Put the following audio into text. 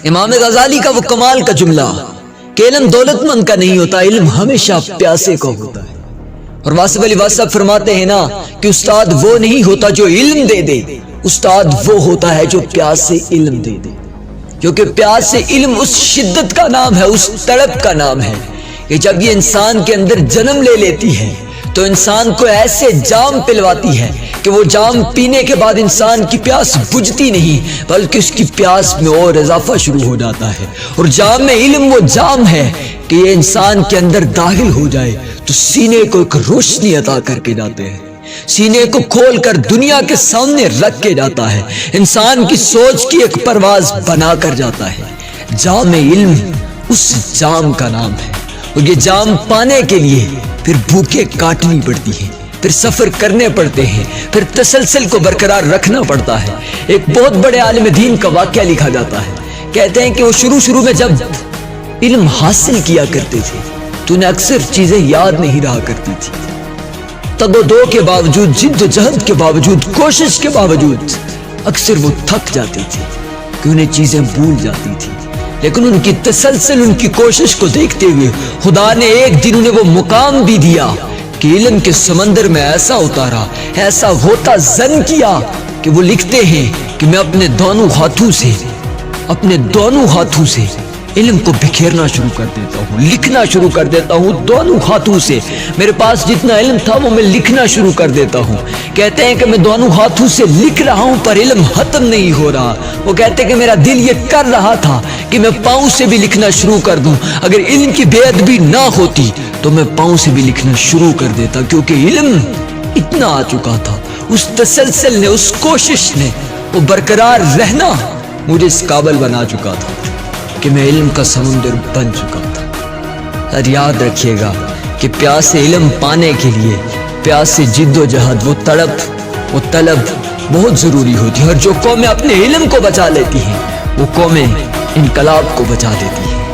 امام غزالی کا وہ کمال کا جملہ کہ علم دولت مند کا نہیں ہوتا، علم ہمیشہ پیاسے کا ہوتا ہے۔ اور واصف علی واصف فرماتے ہیں نا کہ استاد وہ نہیں ہوتا جو علم دے دے، استاد وہ ہوتا ہے جو پیاس سے علم دے دے، کیونکہ پیاس سے علم اس شدت کا نام ہے، اس تڑپ کا نام ہے کہ جب یہ انسان کے اندر جنم لے لیتی ہے تو انسان کو ایسے جام پلواتی ہے کہ وہ جام پینے کے بعد انسان کی پیاس بجھتی نہیں بلکہ اس کی پیاس میں اور اضافہ شروع ہو جاتا ہے۔ اور جام میں علم وہ جام ہے کہ یہ انسان کے اندر داخل ہو جائے تو سینے کو ایک روشنی عطا کر کے جاتے ہیں، سینے کو کھول کر دنیا کے سامنے رکھ کے جاتا ہے، انسان کی سوچ کی ایک پرواز بنا کر جاتا ہے۔ جام علم اس جام کا نام ہے، اور یہ جام پانے کے لیے پھر بھوکے کاٹنی پڑتی ہے، پھر سفر کرنے پڑتے ہیں، پھر تسلسل کو برقرار رکھنا پڑتا ہے۔ ایک بہت بڑے عالم دین کا واقعہ لکھا جاتا ہے، کہتے ہیں کہ وہ شروع میں جب علم حاصل کیا کرتے تھے تو انہیں اکثر چیزیں یاد نہیں رہا کرتی تھی، تگ و دو کے باوجود، جد و جہد کے باوجود، کوشش کے باوجود اکثر وہ تھک جاتے تھے کہ انہیں چیزیں بھول جاتی تھی۔ لیکن ان کی تسلسل، ان کی کوشش کو دیکھتے ہوئے خدا نے ایک دن انہیں وہ مقام بھی دیا کہ علم کے سمندر میں ایسا اتارا، ایسا ہوتا زن کیا کہ وہ لکھتے ہیں کہ میں اپنے دونوں ہاتھوں سے علم کو بکھیرنا شروع کر دیتا ہوں، لکھنا شروع کر دیتا ہوں دونوں ہاتھوں سے۔ میرے پاس جتنا علم تھا وہ میں لکھنا شروع کر دیتا ہوں۔ کہتے ہیں کہ میں دونوں ہاتھوں سے لکھ رہا ہوں پر علم ختم نہیں ہو رہا۔ وہ کہتے ہیں کہ میرا دل یہ کر رہا تھا کہ میں پاؤں سے بھی لکھنا شروع کر دوں، اگر علم کی بے ادبی نہ ہوتی تو میں پاؤں سے بھی لکھنا شروع کر دیتا، کیونکہ علم اتنا آ چکا تھا۔ اس تسلسل نے، اس کوشش نے، وہ برقرار رہنا مجھے اس قابل بنا چکا تھا کہ میں علم کا سمندر بن چکا تھا۔ اور یاد رکھیے گا کہ پیاس علم پانے کے لیے، پیاس جد و جہد، وہ تڑپ، وہ طلب بہت ضروری ہوتی ہے، اور جو قومیں اپنے علم کو بچا لیتی ہیں وہ قومیں انقلاب کو بچا دیتی ہیں۔